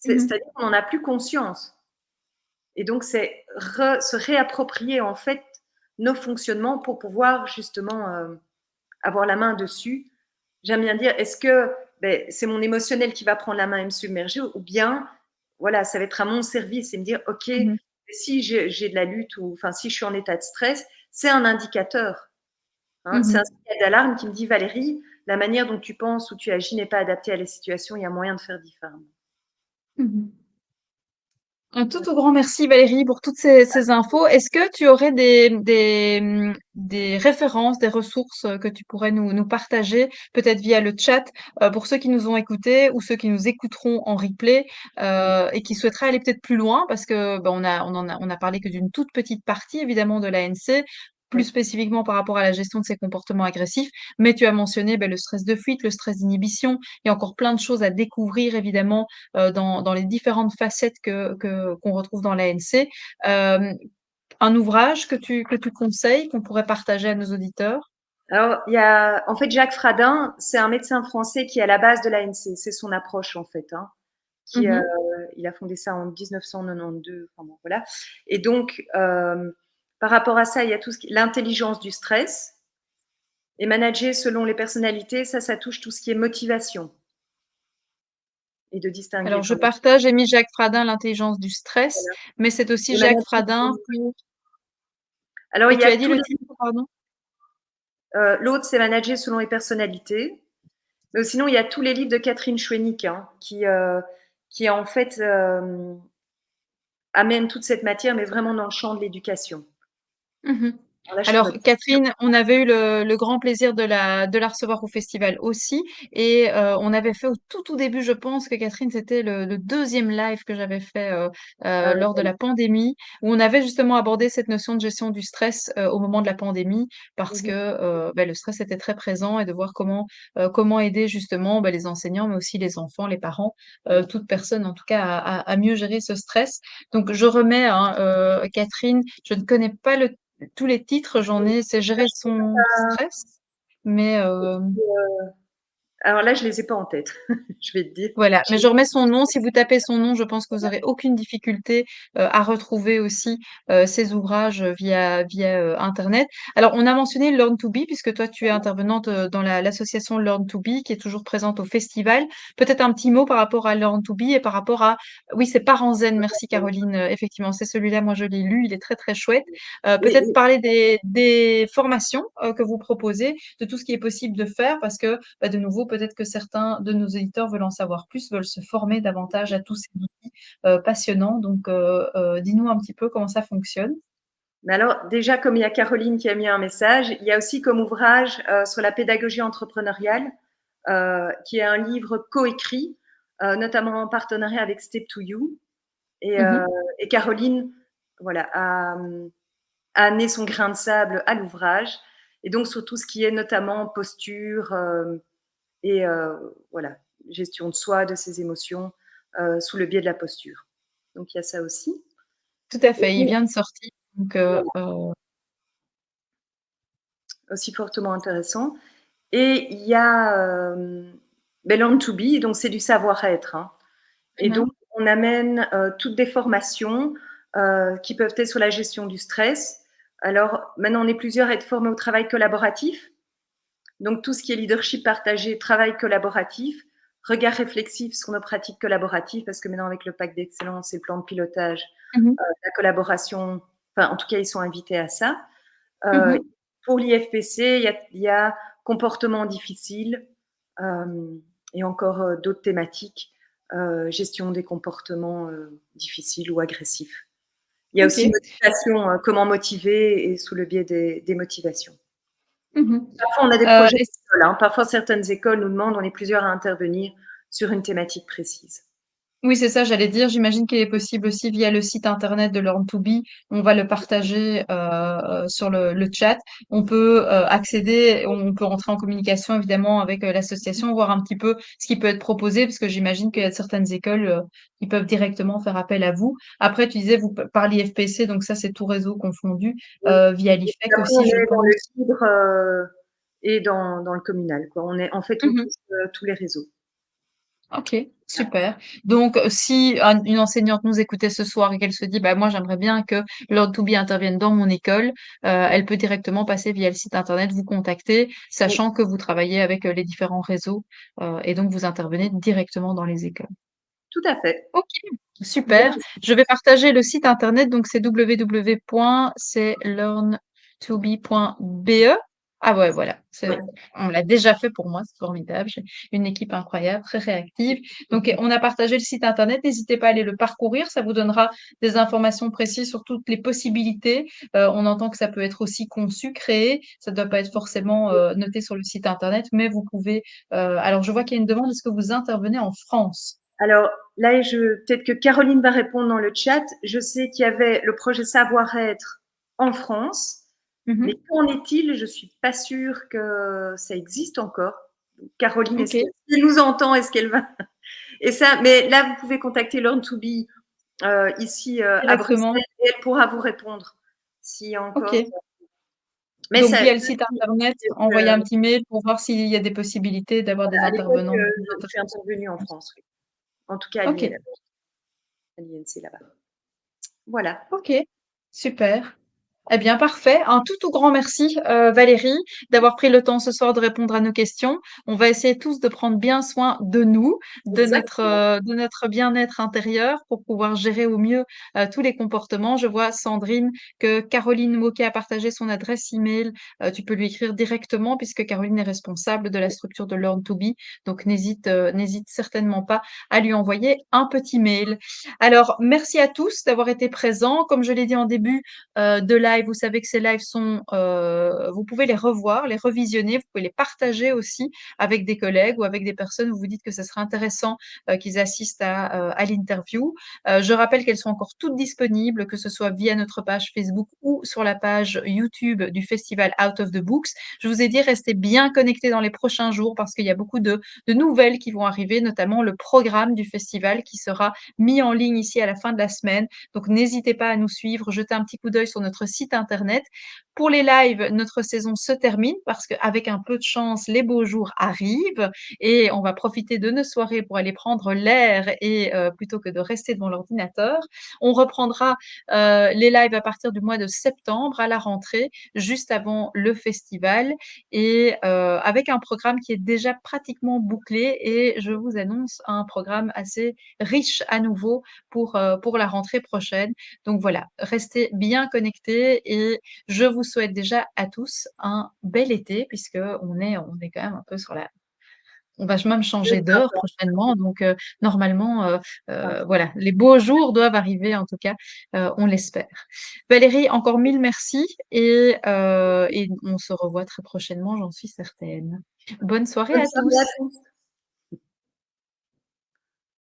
Mmh mh. C'est-à-dire qu'on n'en a plus conscience. Et donc, c'est se réapproprier en fait nos fonctionnements pour pouvoir justement avoir la main dessus. J'aime bien dire, est-ce que ben, c'est mon émotionnel qui va prendre la main et me submerger, ou bien, voilà, ça va être à mon service et me dire, ok, Mmh mh. si j'ai de la lutte ou enfin si je suis en état de stress, c'est un indicateur. Hein, Mmh c'est un mh. signal d'alarme qui me dit, Valérie, la manière dont tu penses ou tu agis n'est pas adaptée à la situation. Il y a moyen de faire différemment. Mmh mh. Un tout au grand merci Valérie pour toutes ces infos. Est-ce que tu aurais des références, des ressources que tu pourrais nous partager, peut-être via le chat, pour ceux qui nous ont écoutés ou ceux qui nous écouteront en replay Oui. et qui souhaiteraient aller peut-être plus loin parce que ben, on a parlé que d'une toute petite partie évidemment de l'ANC, plus Oui. spécifiquement par rapport à la gestion de ces comportements agressifs, mais tu as mentionné ben, le stress de fuite, le stress d'inhibition, il y a encore plein de choses à découvrir évidemment dans les différentes facettes qu'on retrouve dans l'ANC. un ouvrage que tu conseilles, qu'on pourrait partager à nos auditeurs? Alors, il y a, en fait, Jacques Fradin, c'est un médecin français qui est à la base de l'ANC. C'est son approche, en fait, hein, qui, Mmh. il a fondé ça en 1992. Enfin bon, voilà. Et donc, par rapport à ça, il y a tout ce qui, l'intelligence du stress et manager selon les personnalités. Ça touche tout ce qui est motivation et de distinguer. Alors je Enfin, partage, j'ai mis Jacques Fradin, l'intelligence du stress, voilà. mais c'est aussi Le Jacques management. Fradin pour Alors, et il y tu a as dit tous le les, titre, pardon? l'autre, c'est manager selon les personnalités. Mais sinon, il y a tous les livres de Catherine Schwennick, hein, qui en fait amène toute cette matière, mais vraiment dans le champ de l'éducation. Mmh. Alors là, je Alors pourrais. Catherine, on avait eu le grand plaisir de la recevoir au festival aussi et on avait fait au tout début, je pense que Catherine, c'était le 2e live que j'avais fait, Ah lors de ouais, la pandémie, où on avait justement abordé cette notion de gestion du stress, au moment de la pandémie parce que, mhm, le stress était très présent et de voir comment aider justement, les enseignants, mais aussi les enfants, les parents, toute personne en tout cas à mieux gérer ce stress. Donc je remets, hein, Catherine, je ne connais pas le tous les titres, j'en ai, c'est gérer son stress, mais alors là, je les ai pas en tête, je vais te dire. voilà. Mais je remets son nom. Si vous tapez son nom, je pense que vous aurez aucune difficulté à retrouver aussi ses ouvrages via Internet. Alors, on a mentionné Learn to Be, puisque toi, tu es intervenante dans l'association Learn to Be, qui est toujours présente au festival. Peut-être un petit mot par rapport à Learn to Be et par rapport à... Oui, c'est Parents Zen, merci Caroline. Effectivement, c'est celui-là, moi je l'ai lu, il est très très chouette. Oui, Peut-être oui. parler des formations que vous proposez, de tout ce qui est possible de faire, parce que de nouveau, peut-être que certains de nos éditeurs veulent en savoir plus, veulent se former davantage à tous ces outils passionnants. Donc, dis-nous un petit peu comment ça fonctionne. Mais alors, déjà, comme il y a Caroline qui a mis un message, il y a aussi comme ouvrage sur la pédagogie entrepreneuriale, qui est un livre coécrit, notamment en partenariat avec Step to You. Et, euh, Mhm. et Caroline, voilà, a amené son grain de sable à l'ouvrage. Et donc, sur tout ce qui est notamment posture et voilà, gestion de soi, de ses émotions, sous le biais de la posture. Donc, il y a ça aussi. Tout à Et fait, il vient de sortir. Donc, voilà, aussi fortement intéressant. Et il y a Learn to Be, donc c'est du savoir-être, hein. Et donc, mhm. on amène toutes des formations qui peuvent être sur la gestion du stress. Alors, maintenant, on est plusieurs à être formés au travail collaboratif. Donc, tout ce qui est leadership partagé, travail collaboratif, regard réflexif sur nos pratiques collaboratives, parce que maintenant, avec le pacte d'excellence et le plan de pilotage, Mhm. la collaboration, enfin, en tout cas, ils sont invités à ça. Euh, Mhm. pour l'IFPC, il y a comportement difficile et encore d'autres thématiques, gestion des comportements difficiles ou agressifs. Il y a Ok. aussi motivation, comment motiver et sous le biais des motivations. Mhm. Parfois, on a des projets Et d'école, hein. Parfois, certaines écoles nous demandent, on est plusieurs à intervenir sur une thématique précise. oui, c'est ça, j'allais dire. J'imagine qu'il est possible aussi via le site internet de Learn to Be. On va le partager sur le chat. On peut accéder, on peut rentrer en communication évidemment avec l'association, voir un petit peu ce qui peut être proposé, parce que j'imagine qu'il y a certaines écoles qui peuvent directement faire appel à vous. Après, tu disais, vous par l'IFPC, donc ça c'est tout réseau confondu, Oui. via Et l'IFEC après, on aussi, je est dans le pense. libre et dans le communal, quoi. En fait, on touche tous les réseaux. Ok, super. Donc, si une enseignante nous écoutait ce soir et qu'elle se dit, bah, moi, j'aimerais bien que Learn to Be intervienne dans mon école, elle peut directement passer via le site internet, vous contacter, Oui, sachant que vous travaillez avec les différents réseaux, et donc vous intervenez directement dans les écoles. tout à fait. Ok, super. Merci. Je vais partager le site internet, donc c'est www.clearntobe.be. Ah ouais, voilà. Oui. On l'a déjà fait pour moi, c'est formidable. J'ai une équipe incroyable, très réactive. Donc, on a partagé le site internet. N'hésitez pas à aller le parcourir. Ça vous donnera des informations précises sur toutes les possibilités. On entend que ça peut être aussi conçu, créé. Ça ne doit pas être forcément noté sur le site internet, mais vous pouvez. Alors, je vois qu'il y a une demande. Est-ce que vous intervenez en France? Alors là, peut-être que Caroline va répondre dans le chat. Je sais qu'il y avait le projet Savoir-être en France, mais Mhm. qu'en est-il? Je suis pas sûre que ça existe encore. Caroline, Ok. est-ce qu'elle nous entend? Est-ce qu'elle va? Et ça, mais là, vous pouvez contacter Learn to Be ici à Bruxelles Directement. et elle pourra vous répondre. Si encore. OK. Mais Donc ça, via le site internet, envoyer un euh, petit mail pour voir s'il y a des possibilités d'avoir des à l'époque, intervenants plus je suis intéressants. intervenue en France, oui. En tout cas, OK, à l'INC là-bas. Voilà. OK, super. Eh bien, parfait. Un tout grand merci, Valérie, d'avoir pris le temps ce soir de répondre à nos questions. On va essayer tous de prendre bien soin de nous, Exactement. de notre bien-être intérieur pour pouvoir gérer au mieux tous les comportements. Je vois, Sandrine, que Caroline Moquet a partagé son adresse email. Tu peux lui écrire directement puisque Caroline est responsable de la structure de Learn to Be. Donc, n'hésite certainement pas à lui envoyer un petit mail. Alors, merci à tous d'avoir été présents. Comme je l'ai dit en début, de live. Vous savez que ces lives sont, vous pouvez les revoir, les revisionner, vous pouvez les partager aussi avec des collègues ou avec des personnes où vous dites que ce serait intéressant qu'ils assistent à l'interview. Je rappelle qu'elles sont encore toutes disponibles, que ce soit via notre page Facebook ou sur la page YouTube du festival Out of the Books. Je vous ai dit, restez bien connectés dans les prochains jours parce qu'il y a beaucoup de nouvelles qui vont arriver, notamment le programme du festival qui sera mis en ligne ici à la fin de la semaine. Donc, n'hésitez pas à nous suivre, jetez un petit coup d'œil sur notre site internet. Pour les lives, notre saison se termine parce qu'avec un peu de chance, les beaux jours arrivent et on va profiter de nos soirées pour aller prendre l'air et plutôt que de rester devant l'ordinateur. On reprendra les lives à partir du mois de septembre à la rentrée, juste avant le festival et avec un programme qui est déjà pratiquement bouclé et je vous annonce un programme assez riche à nouveau pour la rentrée prochaine. Donc voilà, restez bien connectés et je vous souhaite déjà à tous un bel été puisque on est quand même un peu sur la. On va même Le changer d'heure printemps. prochainement, donc normalement, Printemps. voilà, les beaux jours doivent arriver en tout cas, on l'espère. Valérie, encore mille merci et on se revoit très prochainement, j'en suis certaine. Bonne soirée Bonne à soirée à tous. tous.